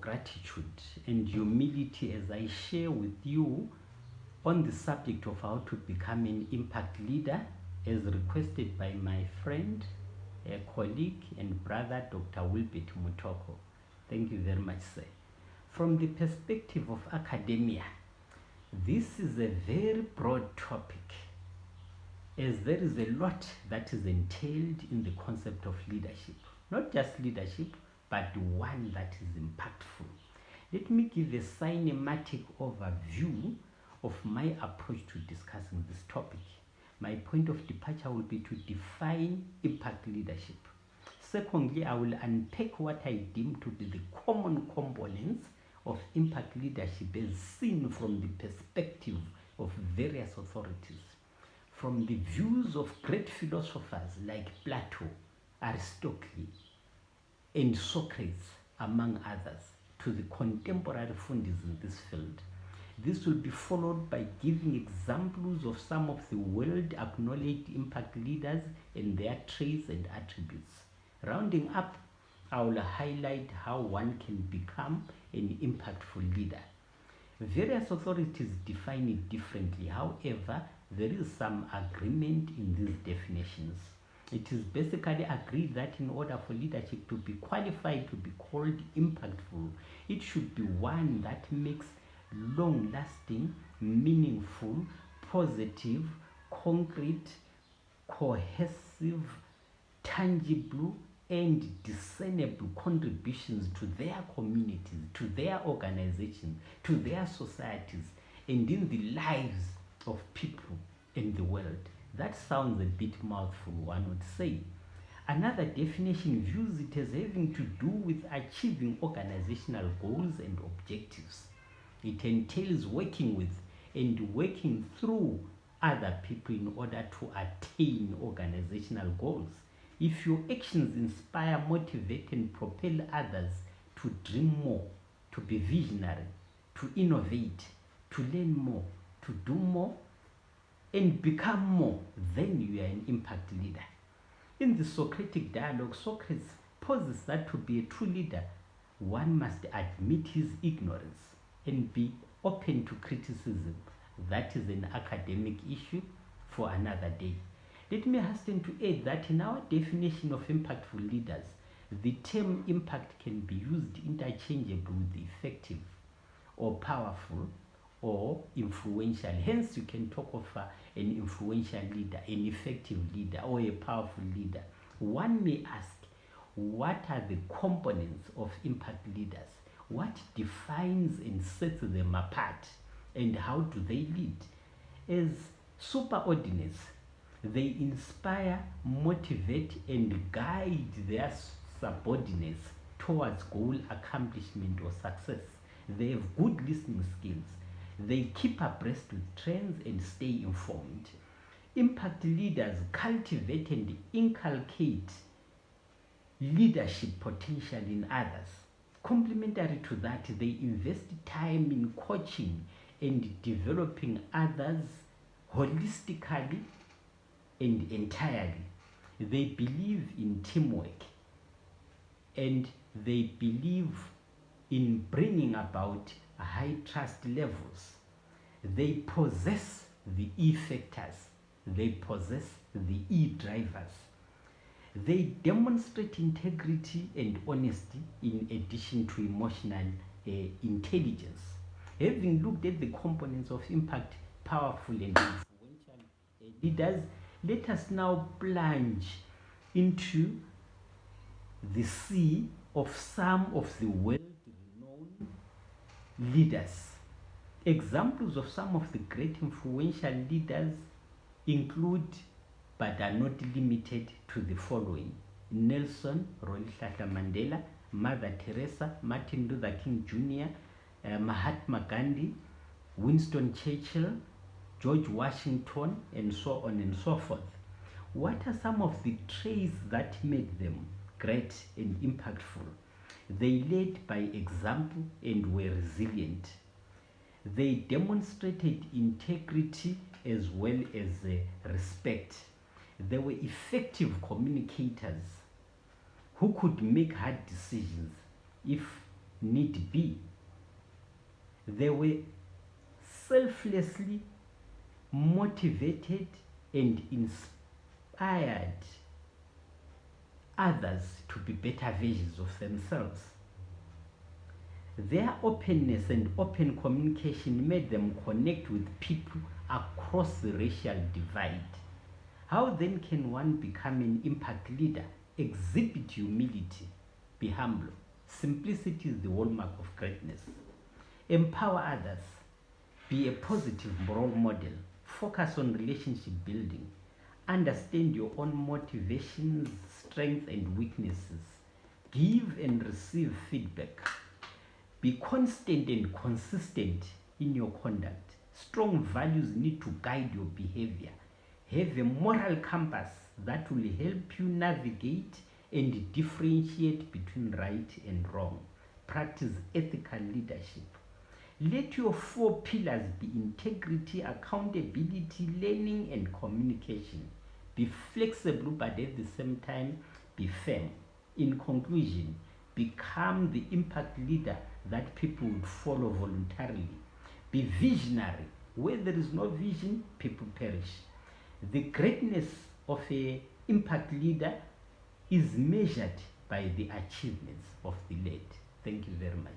gratitude and humility as I share with you on the subject of how to become an impact leader, as requested by my friend, a colleague and brother, Dr. Wilbert Mutoko. Thank you very much, sir. From the perspective of academia, this is a very broad topic, as there is a lot that is entailed in the concept of leadership. Not just leadership, but one that is impactful. Let me give a cinematic overview of my approach to discussing this topic. My point of departure will be to define impact leadership. Secondly, I will unpack what I deem to be the common components of impact leadership as seen from the perspective of various authorities, from the views of great philosophers like Plato, Aristotle, and Socrates, among others, to the contemporary fundis in this field. This will be followed by giving examples of some of the world-acknowledged impact leaders and their traits and attributes. Rounding up, I will highlight how one can become an impactful leader. Various authorities define it differently. However, there is some agreement in these definitions. It is basically agreed that in order for leadership to be qualified to be called impactful, it should be one that makes long-lasting, meaningful, positive, concrete, cohesive, tangible, and discernible contributions to their communities, to their organizations, to their societies, and in the lives of people in the world. That sounds a bit mouthful, one would say. Another definition views it as having to do with achieving organizational goals and objectives. It entails working with and working through other people in order to attain organizational goals. If your actions inspire, motivate, and propel others to dream more, to be visionary, to innovate, to learn more, to do more, and become more, then you are an impact leader. In the Socratic dialogue, Socrates poses that to be a true leader, one must admit his ignorance and be open to criticism. That is an academic issue for another day. Let me hasten to add that in our definition of impactful leaders, the term impact can be used interchangeably with effective or powerful or influential. Hence, you can talk of an influential leader, an effective leader, or a powerful leader. One may ask, what are the components of impact leaders? What defines and sets them apart? And how do they lead? As superordinates, they inspire, motivate, and guide their subordinates towards goal accomplishment or success. They have good listening skills. They keep abreast with trends and stay informed. Impact leaders cultivate and inculcate leadership potential in others. Complementary to that, they invest time in coaching and developing others holistically and entirely. They believe in teamwork and they believe in bringing about high trust levels. They possess the E factors. They possess the E drivers. They demonstrate integrity and honesty in addition to emotional intelligence. Having looked at the components of impact, powerful and influential leaders, let us now plunge into the sea of some of the world-renowned leaders. Examples of some of the great influential leaders include, but are not limited to, the following: Nelson Rolihlahla Mandela, Mother Teresa, Martin Luther King Jr., Mahatma Gandhi, Winston Churchill, George Washington, and so on and so forth. What are some of the traits that made them great and impactful? They led by example and were resilient. They demonstrated integrity as well as respect. They were effective communicators who could make hard decisions if need be. They were selflessly motivated and inspired others to be better versions of themselves. Their openness and open communication made them connect with people across the racial divide. How then can one become an impact leader? Exhibit humility, be humble. Simplicity is the hallmark of greatness. Empower others, be a positive role model. Focus on relationship building. Understand your own motivations, strengths, and weaknesses. Give and receive feedback. Be constant and consistent in your conduct. Strong values need to guide your behavior. Have a moral compass that will help you navigate and differentiate between right and wrong. Practice ethical leadership. Let your 4 pillars be integrity, accountability, learning, and communication. Be flexible, but at the same time, be firm. In conclusion, become the impact leader that people would follow voluntarily. Be visionary. Where there is no vision, people perish. The greatness of an impact leader is measured by the achievements of the led. Thank you very much.